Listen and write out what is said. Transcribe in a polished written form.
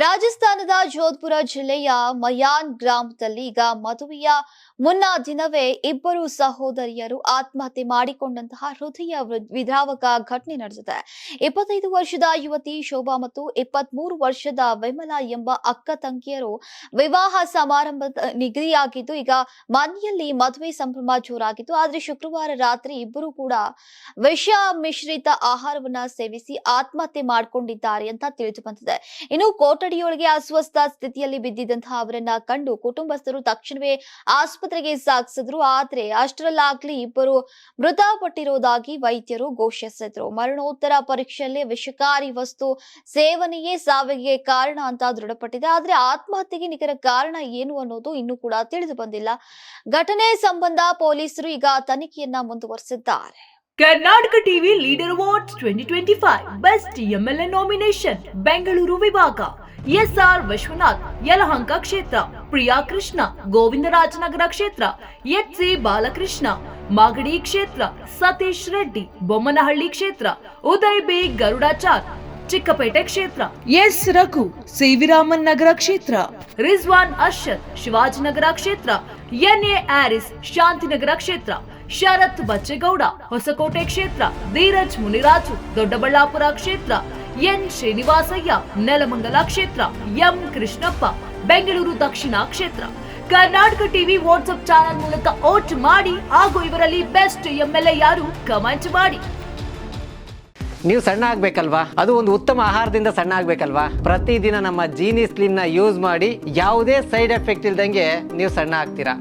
ರಾಜಸ್ಥಾನದ ಜೋಧ್ಪುರ ಜಿಲ್ಲೆಯ ಮಯಾನ್ ಗ್ರಾಮದಲ್ಲಿ ಈಗ ಮದುವೆಯ ಮುನ್ನ ದಿನವೇ ಇಬ್ಬರು ಸಹೋದರಿಯರು ಆತ್ಮಹತ್ಯೆ ಮಾಡಿಕೊಂಡಂತಹ ಹೃದಯ ವಿದ್ರಾವಕ ಘಟನೆ ನಡೆದಿದೆ. 25 ವರ್ಷದ ಯುವತಿ ಶೋಭಾ ಮತ್ತು 23 ವರ್ಷದ ವಿಮಲಾ ಎಂಬ ಅಕ್ಕ ತಂಗಿಯರು ವಿವಾಹ ಸಮಾರಂಭ ನಿಗದಿಯಾಗಿದ್ದು ಈಗ ಮನೆಯಲ್ಲಿ ಮದುವೆ ಸಂಭ್ರಮ ಜೋರಾಗಿತ್ತು. ಆದರೆ ಶುಕ್ರವಾರ ರಾತ್ರಿ ಇಬ್ಬರು ಕೂಡ ವಿಷ ಮಿಶ್ರಿತ ಆಹಾರವನ್ನ ಸೇವಿಸಿ ಆತ್ಮಹತ್ಯೆ ಮಾಡಿಕೊಂಡಿದ್ದಾರೆ ಅಂತ ತಿಳಿದು ಬಂದಿದೆ. ಇನ್ನು ಕೊಠಡಿಯೊಳಗೆ ಅಸ್ವಸ್ಥ ಸ್ಥಿತಿಯಲ್ಲಿ ಬಿದ್ದಿದ್ದಂತಹ ಅವರನ್ನ ಕಂಡು ಕುಟುಂಬಸ್ಥರು ತಕ್ಷಣವೇ ಆಸ್ಪತ್ರೆಗೆ ಸಾಗಿಸಿದ್ರು. ಆದ್ರೆ ಅಷ್ಟರಲ್ಲಾಗ್ಲಿ ಇಬ್ಬರು ಮೃತಪಟ್ಟಿರುವುದಾಗಿ ವೈದ್ಯರು ಘೋಷಿಸಿದ್ರು. ಮರಣೋತ್ತರ ಪರೀಕ್ಷೆಯಲ್ಲಿ ವಿಷಕಾರಿ ವಸ್ತು ಸೇವನೆಯೇ ಸಾವಿಗೆ ಕಾರಣ ಅಂತ ದೃಢಪಟ್ಟಿದೆ. ಆದ್ರೆ ಆತ್ಮಹತ್ಯೆಗೆ ನಿಖರ ಕಾರಣ ಏನು ಅನ್ನೋದು ಇನ್ನೂ ಕೂಡ ತಿಳಿದು ಬಂದಿಲ್ಲ. ಘಟನೆ ಸಂಬಂಧ ಪೊಲೀಸರು ಈಗ ತನಿಖೆಯನ್ನ ಮುಂದುವರೆಸಿದ್ದಾರೆ. Karnataka TV leader awards 2025 best MLA nomination Bengaluru ವಿಭಾಗ ಎಸ್ಆರ್ ವಿಶ್ವನಾಥ್ ಯಲಹಂಕ ಕ್ಷೇತ್ರ, ಪ್ರಿಯಾ ಕೃಷ್ಣ ಗೋವಿಂದರಾಜನಗರ ಕ್ಷೇತ್ರ, ಎಚ್ಸಿ ಬಾಲಕೃಷ್ಣ ಮಾಗಡಿ ಕ್ಷೇತ್ರ, ಸತೀಶ್ ರೆಡ್ಡಿ ಬೊಮ್ಮನಹಳ್ಳಿ ಕ್ಷೇತ್ರ, ಉದಯ್ ಬಿ ಗರುಡಾಚಾರ್ ಚಿಕ್ಕಪೇಟೆ ಕ್ಷೇತ್ರ, ಎಸ್ ರಘು ಸೇವಿರಾಮನ್ ನಗರ ಕ್ಷೇತ್ರ, ರಿಜ್ವಾನ್ ಅರ್ಷದ್ ಶಿವಾಜಿನಗರ ಕ್ಷೇತ್ರ, ಎನ್ಎ ಆರಿಸ್ ಶಾಂತಿನಗರ ಕ್ಷೇತ್ರ, ಶರತ್ ಬಚ್ಚೇಗೌಡ ಹೊಸಕೋಟೆ ಕ್ಷೇತ್ರ, ಧೀರಜ್ ಮುನಿರಾಜು ದೊಡ್ಡಬಳ್ಳಾಪುರ ಕ್ಷೇತ್ರ, ಎನ್ ಶ್ರೀನಿವಾಸಯ್ಯ ನೆಲಮಂಗಲ ಕ್ಷೇತ್ರ, ಎಂ ಕೃಷ್ಣಪ್ಪ ಬೆಂಗಳೂರು ದಕ್ಷಿಣ ಕ್ಷೇತ್ರ. ಕರ್ನಾಟಕ ಟಿವಿ ವಾಟ್ಸ್ಆಪ್ ಚಾನೆಲ್ ಮೂಲಕ ವೋಟ್ ಮಾಡಿ ಹಾಗೂ ಇವರಲ್ಲಿ ಬೆಸ್ಟ್ ಎಂಎಲ್ಎ ಯಾರು ಕಮೆಂಟ್ ಮಾಡಿ. ನೀವು ಸಣ್ಣ ಆಗ್ಬೇಕಲ್ವಾ? ಅದು ಒಂದು ಉತ್ತಮ ಆಹಾರದಿಂದ ಸಣ್ಣ ಆಗ್ಬೇಕಲ್ವಾ? ಪ್ರತಿದಿನ ನಮ್ಮ ಜೀನಿ ಸ್ಲಿಮ್ ನ ಯೂಸ್ ಮಾಡಿ ಯಾವುದೇ ಸೈಡ್ ಎಫೆಕ್ಟ್ ಇಲ್ದಂಗೆ ನೀವು ಸಣ್ಣ ಆಗ್ತೀರಾ.